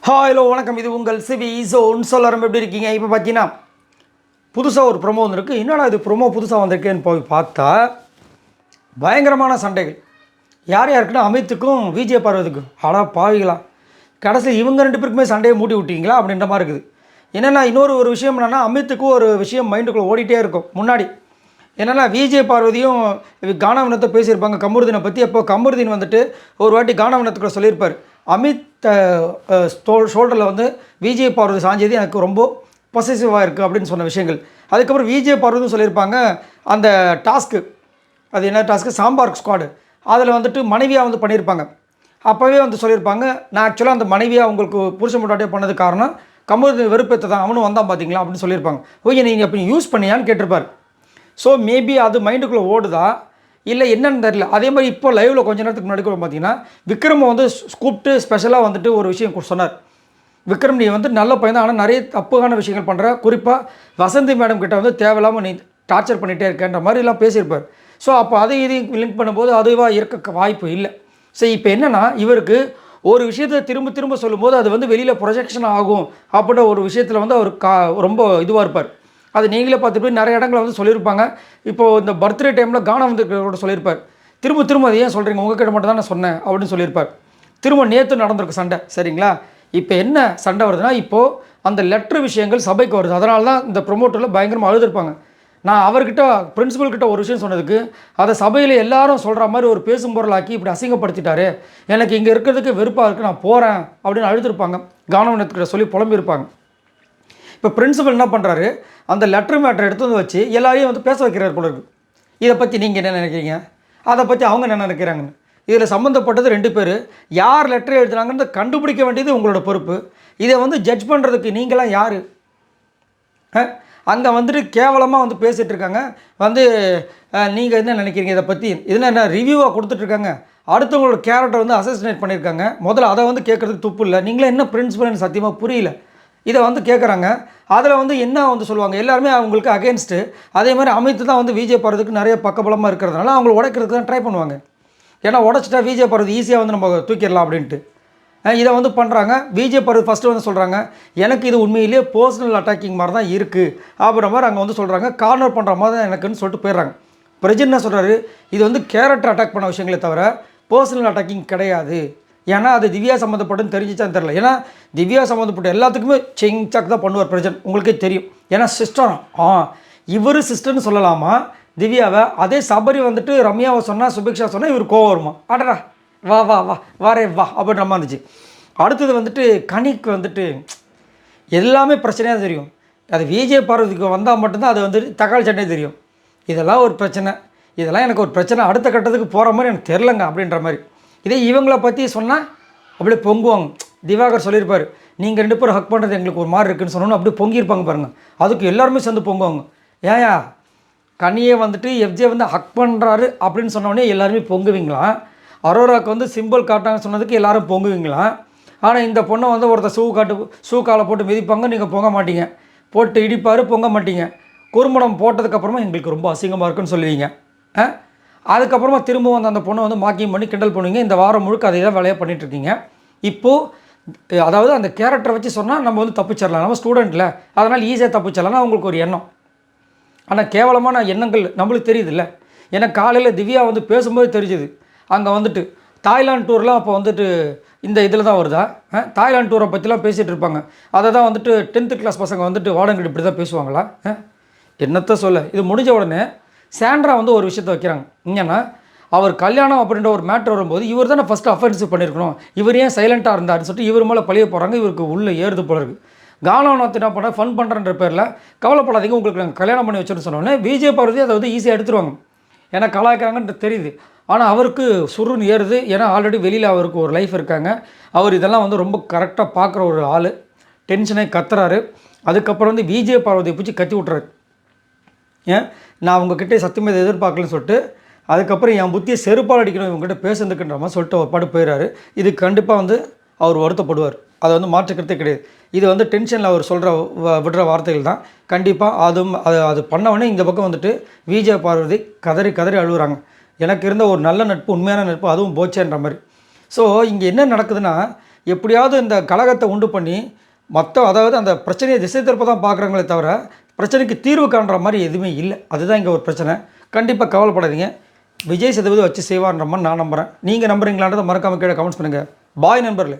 Hello வணக்கம். இது உங்கள் சிவி ஜோன். சொல்லறம் எப்படி இருக்கீங்க? இப்போ பார்த்தீங்கன்னா புதுசாக ஒரு ப்ரொமோ வந்திருக்கு. என்னடா இது ப்ரொமோ புதுசாக வந்திருக்கேன்னு போய் பார்த்தா பயங்கரமான சண்டைகள். யார் யாருக்குன்னா அமித்துக்கும் விஜய் பார்வதிக்கும். ஆடா பாவிகளா, கடைசியில் இவங்க ரெண்டு பேருக்குமே சண்டையை மூட்டி விட்டீங்களா அப்படின்ற மாதிரி இருக்குது. என்னென்னா இன்னொரு விஷயம் என்னென்னா, அமித்துக்கும் ஒரு விஷயம் மைண்டுக்குள்ளே ஓடிட்டே இருக்கும் முன்னாடி. என்னென்னா விஜய் பார்வதியும் கானாவினத்தை பேசியிருப்பாங்க கமருதீனை பற்றி. அப்போ கமருதீன் வந்துட்டு ஒரு வாட்டி கானாவினத்துக்குள்ள சொல்லியிருப்பார், அமித் ஷோல்டரில் வந்து விஜய் பார்வதி சாஞ்சது எனக்கு ரொம்ப பொசசிவாக இருக்குது அப்படின்னு சொன்ன விஷயங்கள். அதுக்கப்புறம் விஜய் பார்வதியும் சொல்லியிருப்பாங்க அந்த டாஸ்க்கு, அது என்ன டாஸ்க்கு, சாம்பார் ஸ்குவாடு, அதில் வந்துட்டு மனைவியாக வந்து பண்ணியிருப்பாங்க. அப்போவே வந்து சொல்லியிருப்பாங்க, நான் ஆக்சுவலாக அந்த மனைவியாக உங்களுக்கு புருஷன் முன்னாடியே பண்ணது காரணம் கமருதீன் வெறுப்பேற்ற தான், அவனும் வந்தான் பார்த்தீங்களா அப்படின்னு சொல்லியிருப்பாங்க. ஓகே, நீங்கள் அப்படி யூஸ் பண்ணியான்னு கேட்டிருப்பார். ஸோ மேபி அது மைண்டுக்குள்ளே ஓடுதா இல்லை என்னன்னு தெரியல. அதே மாதிரி இப்போ லைவில் கொஞ்ச நேரத்துக்கு முன்னாடி கூட பார்த்தீங்கன்னா விக்ரமை வந்து கூப்பிட்டு ஸ்பெஷலாக வந்துட்டு ஒரு விஷயம் சொன்னார். விக்ரம், நீ வந்து நல்ல பையன் தான், ஆனால் நிறைய தப்புக்கான விஷயங்கள் பண்ணுற, குறிப்பாக வசந்தி மேடம் கிட்ட வந்து தேவையில்லாமல் நீ டார்ச்சர் பண்ணிகிட்டே இருக்கேன்ற மாதிரிலாம் பேசியிருப்பார். ஸோ அப்போ அதை இதையும் லிங்க் பண்ணும்போது அதுவாக இருக்க வாய்ப்பு இல்லை. ஸோ இப்போ என்னென்னா, இவருக்கு ஒரு விஷயத்தை திரும்ப திரும்ப சொல்லும்போது அது வந்து வெளியில் ப்ரொஜெக்ஷன் ஆகும் அப்படின்ற ஒரு விஷயத்தில் வந்து அவர் ரொம்ப இதுவாக இருப்பார். அது நீங்களே பார்த்துட்டு நிறைய இடங்களில் வந்து சொல்லியிருப்பாங்க. இப்போது இந்த பர்த்டே டைமில் கானம் வந்து கூட சொல்லியிருப்பார், திரும்ப திரும்ப அதை ஏன் சொல்கிறீங்க, உங்ககிட்ட மட்டும் தான் நான் சொன்னேன் அப்படின்னு சொல்லியிருப்பார். திரும்ப நேற்று நடந்திருக்கு சண்டை, சரிங்களா? இப்போ என்ன சண்டை வருதுன்னா, இப்போது அந்த லெட்ரு விஷயங்கள் சபைக்கு வருது. அதனால தான் இந்த ப்ரொமோட்டரில் பயங்கரமாக அழுதுருப்பாங்க. நான் அவர்கிட்ட பிரின்சிபல்கிட்ட ஒரு விஷயம் சொன்னதுக்கு அதை சபையில் எல்லாரும் சொல்கிற மாதிரி ஒரு பேசும் பொருளாக்கி இப்படி அசிங்கப்படுத்திட்டாரு, எனக்கு இங்கே இருக்கிறதுக்கு வெறுப்பாக இருக்குது, நான் போகிறேன் அப்படின்னு அழுதுருப்பாங்க. கானவனத்துக்கிட்ட சொல்லி புலம்பியிருப்பாங்க. இப்போ பிரின்சிபல் என்ன பண்ணுறாரு, அந்த லெட்ரு மேட்டரை எடுத்து வந்து வச்சு எல்லாரையும் வந்து பேச வைக்கிறார் போல இருக்குது. இதை பற்றி நீங்கள் என்ன நினைக்கிறீங்க, அதை பற்றி அவங்க என்ன நினைக்கிறாங்கன்னு. இதில் சம்மந்தப்பட்டது ரெண்டு பேர். யார் லெட்டர் எழுதுனாங்கன்னு கண்டுபிடிக்க வேண்டியது உங்களோட பொறுப்பு. இதை வந்து ஜட்ஜ் பண்ணுறதுக்கு நீங்களாம் யார்? அங்கே வந்துட்டு கேவலமாக வந்து பேசிகிட்டு இருக்காங்க. வந்து நீங்கள் என்ன நினைக்கிறீங்க இதை பற்றி, இதெல்லாம் என்ன ரிவ்யூவாக கொடுத்துட்ருக்காங்க. அடுத்தவங்களோட கேரக்டர் வந்து அசசினேட் பண்ணியிருக்காங்க. முதல்ல அதை வந்து கேட்குறதுக்கு துப்பு இல்லை. நீங்களே என்ன பிரின்சிபல்னு சத்தியமாக புரியல. இதை வந்து கேட்குறாங்க. அதில் வந்து என்ன வந்து சொல்லுவாங்க, எல்லாருமே அவங்களுக்கு அகேன்ஸ்ட்டு. அதே மாதிரி அமித் தான் வந்து விஜய் பார்வதிக்கு நிறைய பக்கபலமாக இருக்கிறதுனால அவங்கள உடைக்கிறதுக்கு தான் ட்ரை பண்ணுவாங்க. ஏன்னா உடைச்சிட்டா விஜய் பார்வதி ஈஸியாக வந்து நம்ம தூக்கிடலாம் அப்படின்ட்டு இதை வந்து பண்ணுறாங்க. விஜய் பார்வதி ஃபஸ்ட்டு வந்து சொல்கிறாங்க, எனக்கு இது உண்மையிலேயே பர்சனல் அட்டாக்கிங் மாதிரி தான் இருக்குது அப்படின்ற மாதிரி அங்கே வந்து சொல்கிறாங்க. கார்னர் பண்ணுற மாதிரி தான் எனக்குன்னு சொல்லிட்டு போயிடுறாங்க. பிரஜன் என்ன சொல்கிறாரு, இது வந்து கேரக்டர் அட்டாக் பண்ண விஷயங்களே தவிர பர்சனல் அட்டாக்கிங் கிடையாது. ஏன்னா அது திவ்யா சம்மந்தப்பட்டுன்னு தெரிஞ்சிச்சான்னு தெரில. ஏன்னா திவ்யா சம்மந்தப்பட்ட எல்லாத்துக்குமே செங் சாக் தான் பண்ணுவார் பிரஜன், உங்களுக்கே தெரியும். ஏன்னா சிஸ்டர், இவர் சிஸ்டர்னு சொல்லலாமா திவ்யாவை? அதே சபரி வந்துட்டு ரம்யாவை சொன்னால், சுபிக்ஷா சொன்னால் இவர் கோவம் வருமா, அடடா வா வா வா வாரே வா அப்படின்ற மாதிரி இருந்துச்சு. அடுத்தது வந்துட்டு கனிக்கு வந்துட்டு எல்லாமே பிரச்சனையாக தெரியும். அது விஜய் பார்வதிக்கு வந்தால் மட்டும்தான் அது வந்துட்டு தக்காளி சட்னே தெரியும். இதெல்லாம் ஒரு பிரச்சனை, இதெல்லாம் எனக்கு ஒரு பிரச்சனை, அடுத்த கட்டத்துக்கு போகிற மாதிரி எனக்கு தெரிலங்க அப்படின்ற மாதிரி. இதே இவங்களை பற்றி சொன்னால் அப்படியே பொங்குவாங்க. திவாகர் சொல்லியிருப்பார், நீங்கள் ரெண்டு பேரும் ஹக் பண்ணுறது எங்களுக்கு ஒரு மாதிரி இருக்குன்னு சொன்னோன்னு அப்படியே பொங்கியிருப்பாங்க பாருங்கள். அதுக்கு எல்லாருமே சேர்ந்து பொங்குவாங்க. ஏயா கனியே வந்துட்டு எஃப்ஜே வந்து ஹக் பண்ணுறாரு அப்படின்னு சொன்னோடனே எல்லாருமே பொங்குவீங்களாம். அரோராவுக்கு வந்து சிம்பிள் காட்டாங்கன்னு சொன்னதுக்கு எல்லோரும் பொங்குவீங்களாம். ஆனால் இந்த பொண்ணை வந்து ஒருத்தர் ஷூ காலை போட்டு மிதிப்பாங்க, நீங்கள் பொங்க மாட்டீங்க. போட்டு இடிப்பார், பொங்க மாட்டீங்க. குறும்படம் போட்டதுக்கப்புறமா எங்களுக்கு ரொம்ப அசிங்கமாக இருக்குன்னு சொல்லுவீங்க. அதுக்கப்புறமா திரும்பவும் வந்து அந்த பொண்ணை வந்து மாக்கிங் பண்ணி கிண்டல் பண்ணுவீங்க. இந்த வாரம் முழுக்க அதை தான் வேலையாக பண்ணிகிட்ருக்கீங்க. இப்போது அதாவது அந்த கேரக்டரை வச்சு சொன்னால் நம்ம வந்து தப்பிச்சிடலாம், நம்ம ஸ்டூடெண்ட்டில், அதனால் ஈஸியாக தப்பிச்சிடலாம்னா அவங்களுக்கு ஒரு எண்ணம். ஆனால் கேவலமான எண்ணங்கள் நம்மளுக்கு தெரியுது இல்லை. ஏன்னா காலையில் திவ்யா வந்து பேசும்போது தெரிஞ்சுது. அங்கே வந்துட்டு தாய்லாந்து டூர்லாம் அப்போ வந்துட்டு இந்த இதில் தான் வருதா, தாய்லாந்து டூரை பற்றிலாம் பேசிகிட்டு இருப்பாங்க. அதை தான் வந்துட்டு 10th கிளாஸ் பசங்க வந்துட்டு வாடங்கிட்ட இப்படி தான் பேசுவாங்களா? என்னத்தை சொல்ல. இது முடிஞ்ச உடனே சாண்ட்ரா வந்து ஒரு விஷயத்தை வைக்கிறாங்க. என்னன்னா, அவர் கல்யாணம் அப்படின்ற ஒரு மேட்ரு வரும்போது இவர் தானே ஃபஸ்ட்டு அஃபென்சிவ் பண்ணியிருக்கணும், இவர் ஏன் சைலண்ட்டாக இருந்தார்னு சொல்லிட்டு இவர் மேலே பழிய போகிறாங்க. இவருக்கு உள்ளே ஏறுது போல இருக்குது. கானவனத்தை என்ன பண்ண ஃபன் பண்ணுறன்ற பேரில் கவலைப்படாதீங்க, உங்களுக்கு நாங்கள் கல்யாணம் பண்ணி வச்சுன்னு சொன்னோன்னே விஜய் பார்வதி அதை வந்து ஈஸியாக எடுத்துருவாங்க. ஏன்னா கலாய்க்கிறாங்கன்ட்டு தெரியுது. ஆனால் அவருக்கு சுருன்னு ஏறுது. ஏன்னா ஆல்ரெடி வெளியில் அவருக்கு ஒரு லைஃப் இருக்காங்க. அவர் இதெல்லாம் வந்து ரொம்ப கரெக்டாக பார்க்குற ஒரு ஆள். டென்ஷனே கத்துறாரு. அதுக்கப்புறம் வந்து விஜய் பார்வதியை பிடிச்சி கத்தி விட்றாரு. ஏன் நான் உங்ககிட்ட சத்தியமாக இதை எதிர்பார்க்கலன்னு சொல்லிட்டு அதுக்கப்புறம் என் புத்தியை செருப்பால் அடிக்கணும் இவங்ககிட்ட பேசுறதுக்குன்ற மாதிரி சொல்லிட்டு ஒரு பாடு போயிடுறாரு. இது கண்டிப்பாக வந்து அவர் வருத்தப்படுவார், அதை வந்து மாற்றுக்கிறதே கிடையாது. இது வந்து டென்ஷனில் அவர் சொல்கிற விடுற வார்த்தைகள் தான். கண்டிப்பாக அது பண்ணவொடனே இந்த பக்கம் வந்துட்டு விஜய் பார்வதி கதறி கதறி அழுகுறாங்க. எனக்கு இருந்த ஒரு நல்ல நட்பு, உண்மையான நட்பு அதுவும் போச்சேன்ற மாதிரி. ஸோ இங்கே என்ன நடக்குதுன்னா, எப்படியாவது இந்த கலகத்தை உண்டு பண்ணி அதாவது அந்த பிரச்சனையை திசை திருப்ப தான் பார்க்குறாங்களே தவிர பிரச்சனைக்கு தீர்வு காண்ற மாதிரி எதுவுமே இல்லை. அதுதான் இங்கே ஒரு பிரச்சனை. கண்டிப்பாக கவலைப்படாதீங்க. விஜய் சேதுபதி வச்சு செய்வார்ன்ற மாதிரி நான் நம்புகிறேன். நீங்கள் நம்புறீங்களான்றதை மறக்காமல் கீழே கமெண்ட்ஸ் பண்ணுங்கள். பாய் நண்பர்களே.